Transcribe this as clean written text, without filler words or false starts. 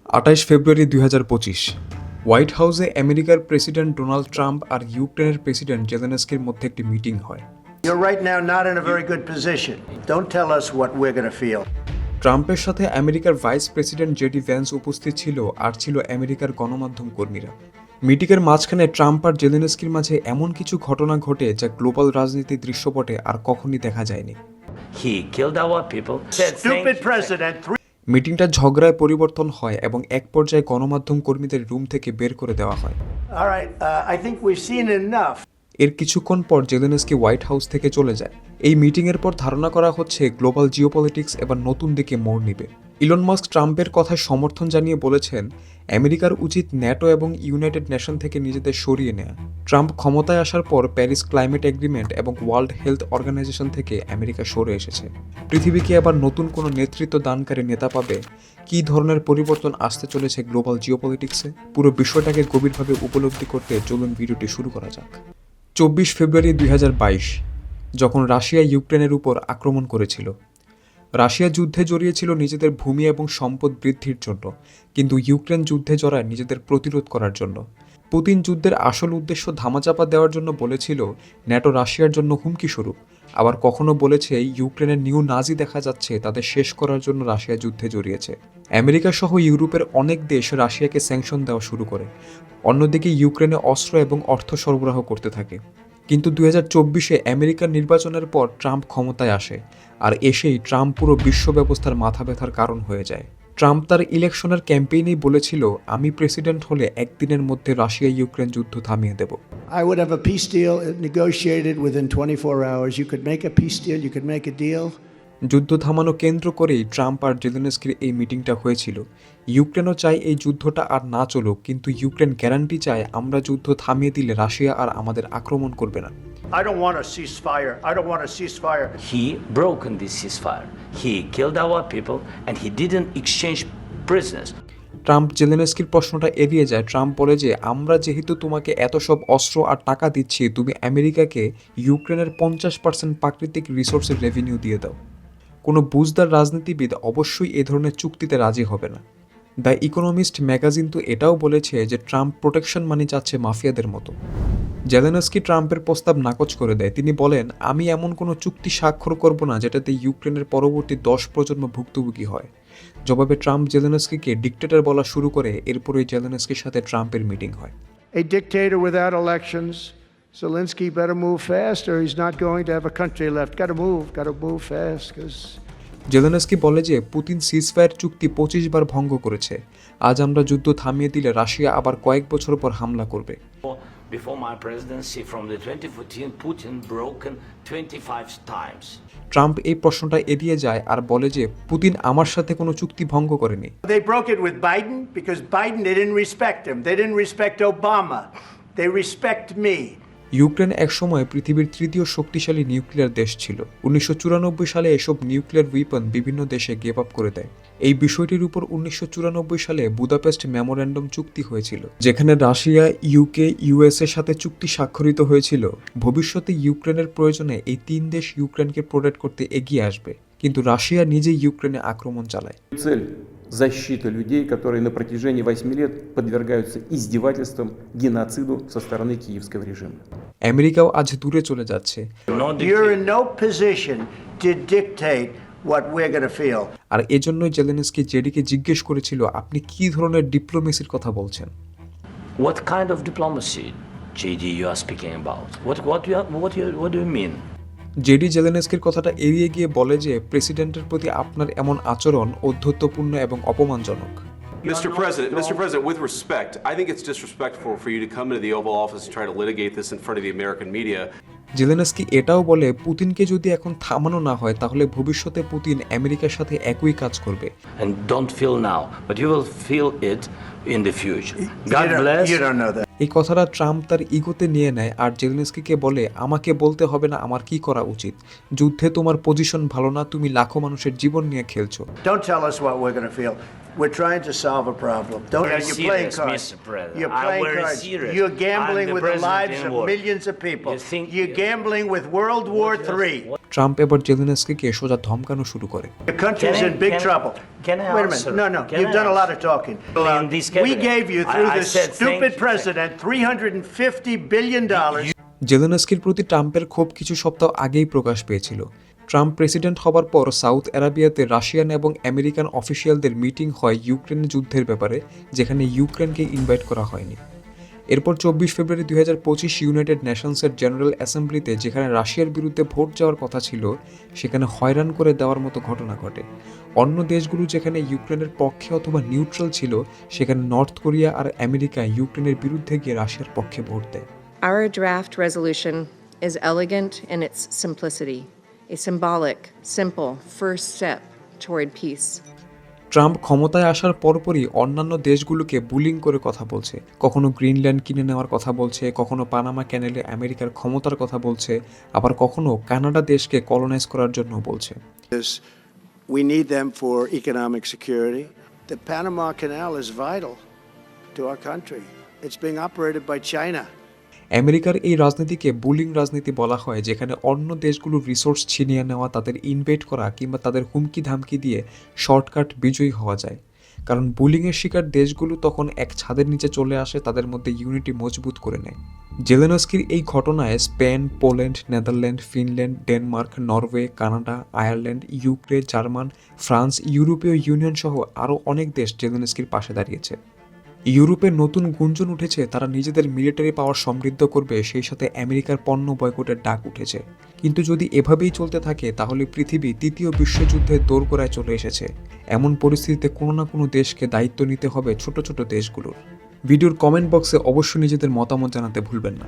28 ফেব্রুয়ারি 2025 white হাউসে আমেরিকার president Donald Trump আর ইউক্রেনের প্রেসিডেন্ট জেলেনস্কির মধ্যে একটি মিটিং হয়। You're right now not in a very good position. Don't tell us what we're going to feel. ট্রাম্পের সাথে আমেরিকার ভাইস প্রেসিডেন্ট জেডি ভ্যান্স উপস্থিত ছিল আর ছিল আমেরিকার গণমাধ্যম কর্মীরা। মিটিংয়ের মাঝখানে ট্রাম্প আর জেলেনস্কির মাঝে এমন কিছু ঘটনা ঘটে যা গ্লোবাল রাজনীতির দৃশ্যপটে আর কখনই দেখা যায়নি। He killed our people. Stupid president. মিটিংটা ঝগড়ায় পরিবর্তন হয় এবং এক পর্যায়ে গণমাধ্যম কর্মীদের রুম থেকে বের করে দেওয়া হয়। All right, I think we've seen enough. এর কিছুক্ষণ পর জেলেনস্কি হোয়াইট হাউস থেকে চলে যায়। এই মিটিংয়ের পর ধারণা করা হচ্ছে গ্লোবাল জিওপলিটিক্স এবার নতুন দিকে মোড় নিবে। ইলন মাস্ক ট্রাম্পের কথায় সমর্থন জানিয়ে বলেছেন, আমেরিকার উচিত ন্যাটো এবং ইউনাইটেড নেশন থেকে নিজেদের সরিয়ে নেওয়া। ট্রাম্প ক্ষমতায় আসার পর প্যারিস ক্লাইমেট এগ্রিমেন্ট এবং ওয়ার্ল্ড হেলথ অর্গানাইজেশন থেকে আমেরিকা সরে এসেছে। পৃথিবী কি আবার নতুন কোনো নেতৃত্ব দানকারী নেতা পাবে? কী ধরনের পরিবর্তন আসতে চলেছে গ্লোবাল জিওপলিটিক্সে? পুরো বিষয়টাকে গভীরভাবে উপলব্ধি করতে চলুন ভিডিওটি শুরু করা যাক। 24 ফেব্রুয়ারি 2022 যখন রাশিয়া ইউক্রেনের উপর আক্রমণ করেছিল। রাশিয়া যুদ্ধে জড়িয়েছিল নিজেদের ভূমি এবং সম্পদ বৃদ্ধির জন্য, কিন্তু ইউক্রেন যুদ্ধে জড়ায় নিজেদের প্রতিরোধ করার জন্য। পুতিন যুদ্ধের আসল উদ্দেশ্য ধামাচাপা দেওয়ার জন্য বলেছিল ন্যাটো রাশিয়ার জন্য হুমকি স্বরূপ, আবার কখনো বলেছে ইউক্রেনের নিউ নাজি দেখা যাচ্ছে তাদের শেষ করার জন্য রাশিয়া যুদ্ধে জড়িয়েছে। আমেরিকা সহ ইউরোপের অনেক দেশ রাশিয়াকে স্যাংশন দেওয়া শুরু করে, অন্যদিকে ইউক্রেনে অস্ত্র এবং অর্থ সরবরাহ করতে থাকে। কিন্তু 2024 আমেরিকার নির্বাচনের পর ট্রাম্প ক্ষমতায় আসে, আর এসেই ট্রাম্প পুরো বিশ্ব ব্যবস্থার মাথা ব্যথার কারণ হয়ে যায়। ট্রাম্প তার ইলেকশনের ক্যাম্পেইনেই বলেছিল, আমি প্রেসিডেন্ট হলে একদিনের মধ্যে রাশিয়া ইউক্রেন যুদ্ধ থামিয়ে দেব। I would have a peace deal negotiated within 24 hours. You could make a peace deal, you could make a deal. যুদ্ধ থামানো কেন্দ্র করেই ট্রাম্প আর জেলেনস্কির এই মিটিংটা হয়েছিল। ইউক্রেনও চায় এই যুদ্ধটা আর না চলুক, কিন্তু ইউক্রেন গ্যারান্টি চায় আমরা যুদ্ধ থামিয়ে দিলে রাশিয়া আর আমাদের আক্রমণ করবে না। I don't want a ceasefire. I don't want a ceasefire. He broken this ceasefire. He killed our people and he didn't exchange prisoners. Trump জেলেনস্কির প্রশ্নটা এড়িয়ে যায়। ট্রাম্প বলে যে আমরা যেহেতু তোমাকে এত সব অস্ত্র আর টাকা দিচ্ছি, তুমি আমেরিকাকে ইউক্রেনের 50% প্রাকৃতিক রিসোর্সের রেভিনিউ দিয়ে দাও। কোনো বুঝদার রাজনীতিবিদ অবশ্যই এ ধরনের চুক্তিতে রাজি হবে না। দ্য ইকোনমিস্ট ম্যাগাজিন তো এটাও বলেছে যে ট্রাম্প প্রোটেকশন মানি চাচ্ছে মাফিয়াদের মতো। জেলেনস্কি ট্রাম্পের প্রস্তাব নাকচ করে দেয়। তিনি বলেন, আমি এমন কোনো চুক্তি স্বাক্ষর করব না যেটাতে ইউক্রেনের পরবর্তী 10 প্রজন্ম ভুক্তভোগী হয়। জবাবে ট্রাম্প জেলেনস্কিকে ডিক্টেটর বলা শুরু করে। এরপরই জেলেনস্কির সাথে ট্রাম্পের মিটিং হয়। A dictator without elections. Zelensky better move fast or he's not going to have a country left. Got to move fast because Zelensky বলে যে পুতিন সিজফায়ার চুক্তি 25 বার ভঙ্গ করেছে। আজ আমরা যুদ্ধ থামিয়ে দিলে রাশিয়া আবার কয়েক বছর পর হামলা করবে। Before my presidency from the 2014, Putin broken 25 times. Trump এই প্রশ্নটা এড়িয়ে যায় আর বলে যে পুতিন আমার সাথে কোনো চুক্তি ভঙ্গ করেনি। they broke it with Biden because Biden they didn't respect him. They didn't respect Obama. They respect me. Ukraine একসময় পৃথিবীর তৃতীয় শক্তিশালী নিউক্লিয়ার দেশ ছিল। 1994 সালে এসব নিউক্লিয়ার উইপন বিভিন্ন দেশে গেভ আপ করে দেয়। এই বিষয়টির উপর 1994 সালে বুদাপেস্ট মেমোরেন্ডাম চুক্তি হয়েছিল, যেখানে রাশিয়া, ইউকে, ইউএসএর সাথে চুক্তি স্বাক্ষরিত হয়েছিল। ভবিষ্যতে ইউক্রেনের প্রয়োজনে এই 3 দেশ ইউক্রেনকে প্রোটেক্ট করতে এগিয়ে আসবে, কিন্তু রাশিয়া নিজেই ইউক্রেনে আক্রমণ চালায়। Защита людей, которые на протяжении 8 лет подвергаются издевательствам, геноциду со стороны киевского режима. আমেরিকাও আজ দূরে চলে যাচ্ছে। You're in no position to dictate what we're going to feel. আর এজন্যই জেলেনস্কি জেডিকে জিজ্ঞেস করেছিল, আপনি কি ধরনের ডিপ্লোমেসির কথা বলছেন? What kind of diplomacy, JD, you are speaking about? What do you mean? JD জেলেনস্কির কথাটা এড়িয়ে গিয়ে বলে যে প্রেসিডেন্টের প্রতি আপনার এমন আচরণ অধ্যত্বপূর্ণ এবং অপমানজনক। Mr. President, with respect, I think it's disrespectful for you to come into the Oval Office and try to litigate this in front of the American media. Zelensky এটাও বলে, পুতিনকে যদি এখন থামানো না হয় তাহলে ভবিষ্যতে পুতিন আমেরিকার সাথে একই কাজ করবে। And don't feel now, but you will feel it in the future. God bless. You don't know that. এই কথাটা ট্রাম্প তার ইগোতে নিয়ে নেয় আর জেলেনস্কিকে বলে, আমাকে বলতে হবে না আমার কি করা উচিত। যুদ্ধে তোমার পজিশন ভালো না, তুমি লাখো মানুষের জীবন নিয়ে খেলছো। Don't tell us what we're going to feel. We're trying to solve a problem. Don't Very you're playing serious, cards. Mr. President. You're I'm playing very cards. serious. You're gambling I'm the with the president lives in of war. millions of people. You think You're gambling with World War III. Trump এবার জেলেনস্কিকে সোজা ধমকানো শুরু করে। Your country's in big trouble. Can I Wait a answer? minute. No. Can You've I done a lot of answer? talking. In this We cabinet, gave you, through I this said thank stupid you. president, $350 billion. জেলেনস্কির প্রতি ট্রাম্পের ক্ষোভ কিছু সপ্তাহ আগেই প্রকাশ পেয়েছিল। Trump president হবার পর south আরাবিয়াতে Russian এবং আমেরিকান অফিসিয়ালদের মিটিং হয় ইউক্রেনের যুদ্ধের ব্যাপারে, যেখানে ইউক্রেনকে ইনভাইট করা হয়নি। এরপর 24 ফেব্রুয়ারি 2025 ইউনাইটেড নেশনসের জেনারেল অ্যাসেম্বলিতে, যেখানে রাশিয়ার বিরুদ্ধে ভোট যাওয়ার কথা ছিল, সেখানে হয়রান করে দেওয়ার মতো ঘটনা ঘটে। অন্য দেশগুলো যেখানে ইউক্রেনের পক্ষে অথবা নিউট্রাল ছিল, সেখানে নর্থ কোরিয়া আর আমেরিকা ইউক্রেনের বিরুদ্ধে গিয়ে রাশিয়ার পক্ষে ভোট দেয়। Our draft resolution is elegant in its simplicity, a symbolic, simple first step toward peace. Trump ক্ষমতায় আসার পরপরই অন্যান্য দেশগুলোকে বুলিং করে কথা বলছে। কখনো গ্রিনল্যান্ড কিনে নেওয়ার কথা বলছে, কখনো পানামা ক্যানেলে আমেরিকার ক্ষমতার কথা বলছে, আবার কখনো কানাডা দেশকে কলোনাইজ করার জন্য বলছে। We need them for economic security. The Panama Canal is vital to our country. It's being operated by China. আমেরিকার এই রাজনীতিকে বুলিং রাজনীতি বলা হয়, যেখানে অন্য দেশগুলোর রিসোর্স ছিনিয়ে নেওয়া, তাদের ইনভেট করা কিংবা তাদের হুমকি ধামকি দিয়ে শর্টকাট বিজয়ী হওয়া যায়। কারণ বুলিংয়ের শিকার দেশগুলো তখন এক ছাদের নিচে চলে আসে, তাদের মধ্যে ইউনিটি মজবুত করে নেয়। জেলেনস্কির এই ঘটনায় Spain, Poland, Netherland, Finland, Denmark, Norway, Canada, Ireland, Ukraine, German, France, ইউরোপীয় ইউনিয়ন সহ আরও অনেক দেশ জেলেনস্কির পাশে দাঁড়িয়েছে। ইউরোপে নতুন গুঞ্জন উঠেছে তারা নিজেদের মিলিটারি পাওয়ার সমৃদ্ধ করবে, সেই সাথে আমেরিকার পণ্য বয়কটের ডাক উঠেছে। কিন্তু যদি এভাবেই চলতে থাকে, তাহলে পৃথিবী তৃতীয় বিশ্বযুদ্ধের দোরগোড়ায় চলে এসেছে। এমন পরিস্থিতিতে কোনো না কোনো দেশকে দায়িত্ব নিতে হবে ছোট ছোট দেশগুলোর। ভিডিওর কমেন্ট বক্সে অবশ্যই নিজেদের মতামত জানাতে ভুলবেন না।